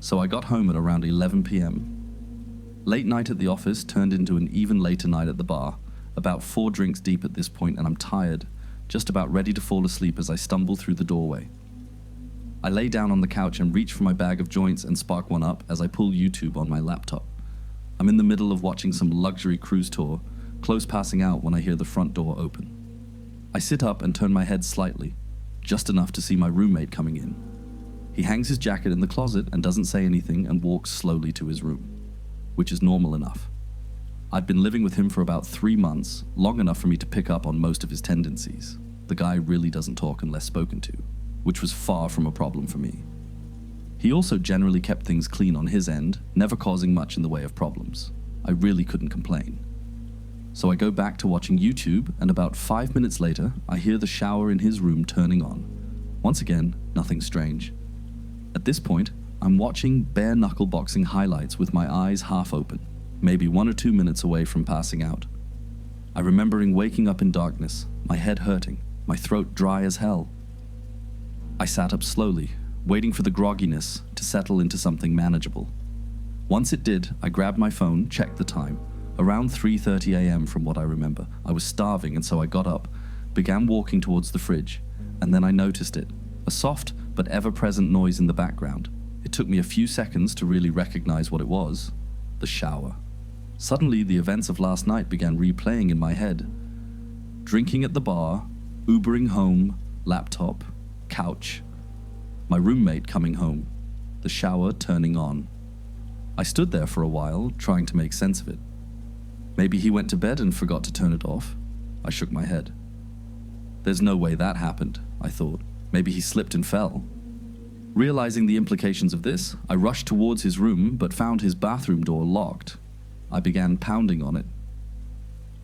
so I got home at around 11 p.m. Late night at the office turned into an even later night at the bar, about 4 drinks deep at this point, and I'm tired, just about ready to fall asleep as I stumble through the doorway. I lay down on the couch and reach for my bag of joints and spark one up as I pull YouTube on my laptop. I'm in the middle of watching some luxury cruise tour, close passing out when I hear the front door open. I sit up and turn my head slightly, just enough to see my roommate coming in. He hangs his jacket in the closet and doesn't say anything and walks slowly to his room, which is normal enough. I'd been living with him for about 3 months, long enough for me to pick up on most of his tendencies. The guy really doesn't talk unless spoken to, which was far from a problem for me. He also generally kept things clean on his end, never causing much in the way of problems. I really couldn't complain. So I go back to watching YouTube, and about 5 minutes later, I hear the shower in his room turning on. Once again, nothing strange. At this point, I'm watching bare knuckle boxing highlights with my eyes half open, maybe 1 or 2 minutes away from passing out. I remembering waking up in darkness, my head hurting, my throat dry as hell. I sat up slowly, waiting for the grogginess to settle into something manageable. Once it did, I grabbed my phone, checked the time. Around 3:30 a.m. from what I remember. I was starving, and so I got up, began walking towards the fridge, and then I noticed it, a soft but ever-present noise in the background. It took me a few seconds to really recognize what it was: the shower. Suddenly, the events of last night began replaying in my head. Drinking at the bar, Ubering home, laptop, couch, my roommate coming home, the shower turning on. I stood there for a while, trying to make sense of it. Maybe he went to bed and forgot to turn it off. I shook my head. There's no way that happened, I thought. Maybe he slipped and fell. Realizing the implications of this, I rushed towards his room but found his bathroom door locked. I began pounding on it.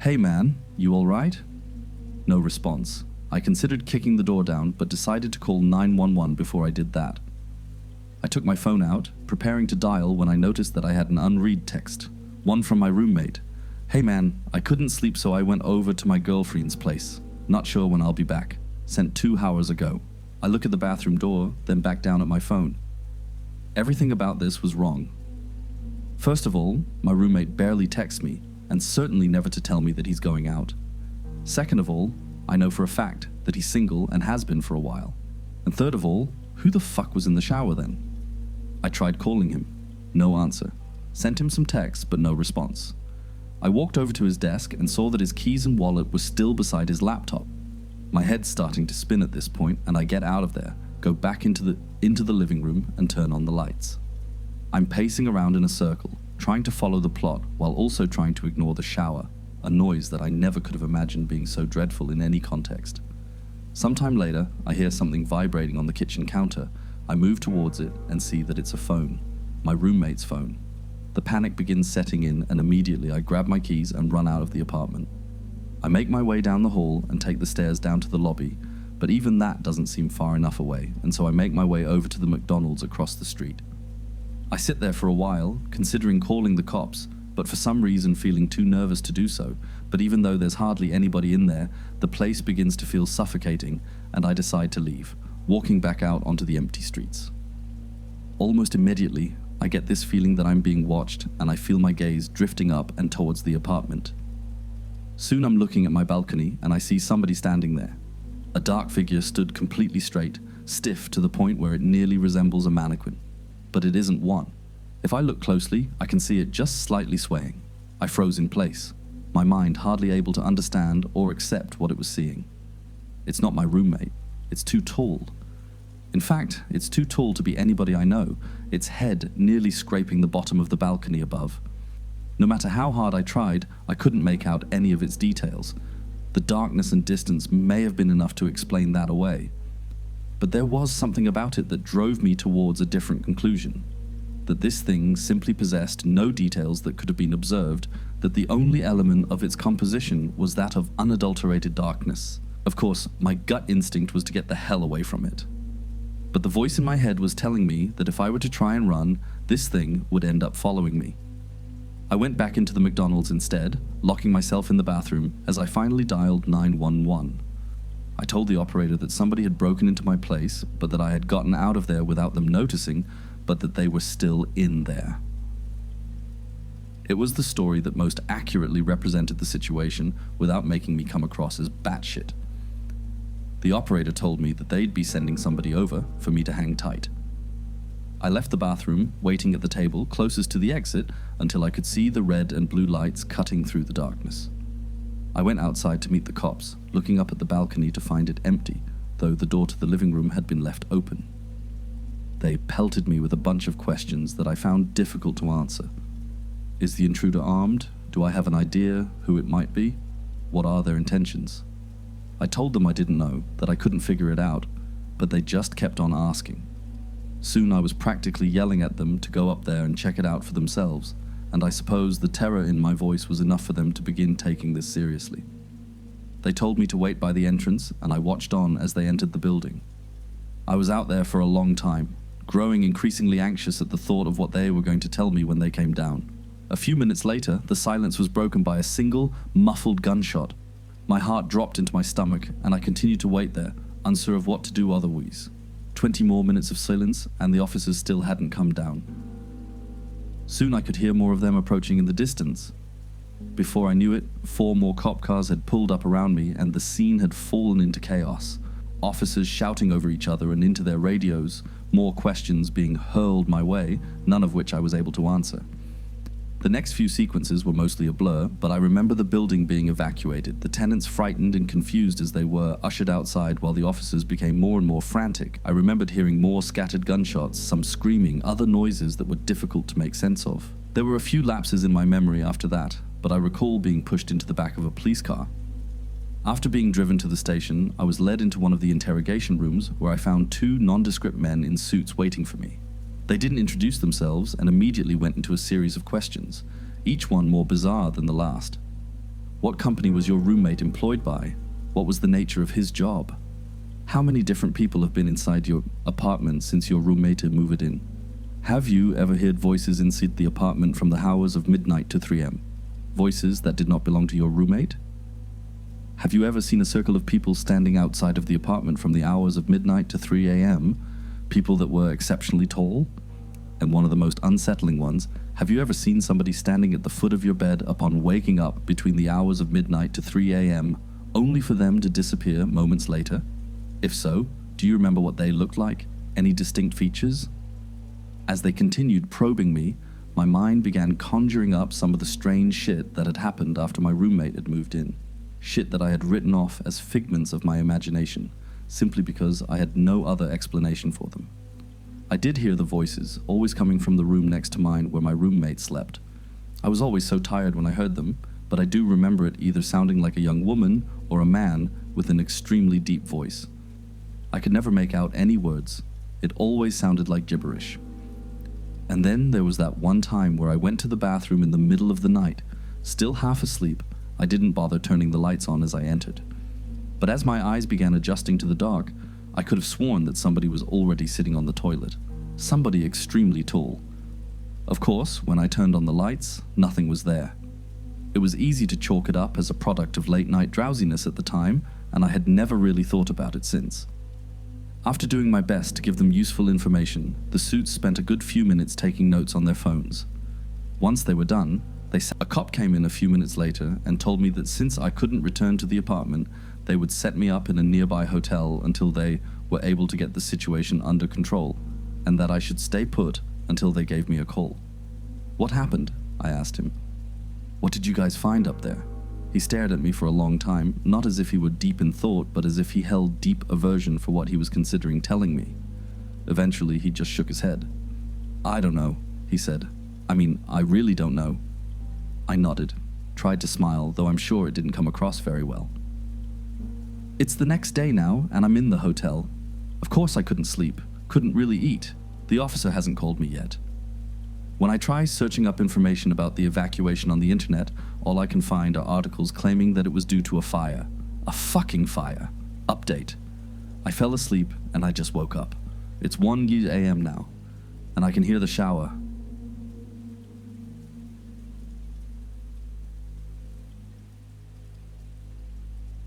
"Hey man, you all right?" No response. I considered kicking the door down but decided to call 911 before I did that. I took my phone out, preparing to dial when I noticed that I had an unread text, one from my roommate. "Hey man, I couldn't sleep so I went over to my girlfriend's place. Not sure when I'll be back. Sent 2 hours ago." I look at the bathroom door, then back down at my phone. Everything about this was wrong. First of all, my roommate barely texts me, and certainly never to tell me that he's going out. Second of all, I know for a fact that he's single and has been for a while. And third of all, who the fuck was in the shower then? I tried calling him. No answer. Sent him some texts, but no response. I walked over to his desk and saw that his keys and wallet were still beside his laptop. My head's starting to spin at this point, and I get out of there, go back into the living room and turn on the lights. I'm pacing around in a circle, trying to follow the plot while also trying to ignore the shower, a noise that I never could have imagined being so dreadful in any context. Sometime later, I hear something vibrating on the kitchen counter. I move towards it and see that it's a phone, my roommate's phone. The panic begins setting in, and immediately I grab my keys and run out of the apartment. I make my way down the hall and take the stairs down to the lobby, but even that doesn't seem far enough away, and so I make my way over to the McDonald's across the street. I sit there for a while, considering calling the cops, but for some reason feeling too nervous to do so. But even though there's hardly anybody in there, the place begins to feel suffocating, and I decide to leave, walking back out onto the empty streets. Almost immediately, I get this feeling that I'm being watched, and I feel my gaze drifting up and towards the apartment. Soon I'm looking at my balcony, and I see somebody standing there. A dark figure stood completely straight, stiff to the point where it nearly resembles a mannequin. But it isn't one. If I look closely, I can see it just slightly swaying. I froze in place, my mind hardly able to understand or accept what it was seeing. It's not my roommate. It's too tall. In fact, it's too tall to be anybody I know, its head nearly scraping the bottom of the balcony above. No matter how hard I tried, I couldn't make out any of its details. The darkness and distance may have been enough to explain that away. But there was something about it that drove me towards a different conclusion. That this thing simply possessed no details that could have been observed, that the only element of its composition was that of unadulterated darkness. Of course, my gut instinct was to get the hell away from it. But the voice in my head was telling me that if I were to try and run, this thing would end up following me. I went back into the McDonald's instead, locking myself in the bathroom as I finally dialed 911. I told the operator that somebody had broken into my place, but that I had gotten out of there without them noticing, but that they were still in there. It was the story that most accurately represented the situation without making me come across as batshit. The operator told me that they'd be sending somebody over for me to hang tight. I left the bathroom, waiting at the table closest to the exit until I could see the red and blue lights cutting through the darkness. I went outside to meet the cops, looking up at the balcony to find it empty, though the door to the living room had been left open. They pelted me with a bunch of questions that I found difficult to answer. Is the intruder armed? Do I have an idea who it might be? What are their intentions? I told them I didn't know, that I couldn't figure it out, but they just kept on asking. Soon I was practically yelling at them to go up there and check it out for themselves, and I suppose the terror in my voice was enough for them to begin taking this seriously. They told me to wait by the entrance, and I watched on as they entered the building. I was out there for a long time, growing increasingly anxious at the thought of what they were going to tell me when they came down. A few minutes later, the silence was broken by a single, muffled gunshot. My heart dropped into my stomach, and I continued to wait there, unsure of what to do otherwise. 20 more minutes of silence, and the officers still hadn't come down. Soon I could hear more of them approaching in the distance. Before I knew it, 4 more cop cars had pulled up around me, and the scene had fallen into chaos. Officers shouting over each other and into their radios, more questions being hurled my way, none of which I was able to answer. The next few sequences were mostly a blur, but I remember the building being evacuated, the tenants frightened and confused as they were ushered outside while the officers became more and more frantic. I remembered hearing more scattered gunshots, some screaming, other noises that were difficult to make sense of. There were a few lapses in my memory after that, but I recall being pushed into the back of a police car. After being driven to the station, I was led into one of the interrogation rooms where I found 2 nondescript men in suits waiting for me. They didn't introduce themselves and immediately went into a series of questions, each one more bizarre than the last. What company was your roommate employed by? What was the nature of his job? How many different people have been inside your apartment since your roommate moved in? Have you ever heard voices inside the apartment from the hours of midnight to 3 a.m.? Voices that did not belong to your roommate? Have you ever seen a circle of people standing outside of the apartment from the hours of midnight to 3 a.m.? People that were exceptionally tall? And one of the most unsettling ones, have you ever seen somebody standing at the foot of your bed upon waking up between the hours of midnight to 3 a.m., only for them to disappear moments later? If so, do you remember what they looked like? Any distinct features? As they continued probing me, my mind began conjuring up some of the strange shit that had happened after my roommate had moved in. Shit that I had written off as figments of my imagination, simply because I had no other explanation for them. I did hear the voices, always coming from the room next to mine where my roommate slept. I was always so tired when I heard them, but I do remember it either sounding like a young woman or a man with an extremely deep voice. I could never make out any words. It always sounded like gibberish. And then there was that one time where I went to the bathroom in the middle of the night. Still half asleep, I didn't bother turning the lights on as I entered. But as my eyes began adjusting to the dark, I could have sworn that somebody was already sitting on the toilet. Somebody extremely tall. Of course, when I turned on the lights, nothing was there. It was easy to chalk it up as a product of late-night drowsiness at the time, and I had never really thought about it since. After doing my best to give them useful information, the suits spent a good few minutes taking notes on their phones. Once they were done, a cop came in a few minutes later and told me that since I couldn't return to the apartment, they would set me up in a nearby hotel until they were able to get the situation under control, and that I should stay put until they gave me a call. What happened? I asked him. What did you guys find up there? He stared at me for a long time, not as if he were deep in thought, but as if he held deep aversion for what he was considering telling me. Eventually, he just shook his head. I don't know, he said. I really don't know. I nodded, tried to smile, though I'm sure it didn't come across very well. It's the next day now, and I'm in the hotel. Of course I couldn't sleep, couldn't really eat. The officer hasn't called me yet. When I try searching up information about the evacuation on the internet, all I can find are articles claiming that it was due to a fire. A fucking fire. Update. I fell asleep and I just woke up. It's 1 a.m. now, and I can hear the shower,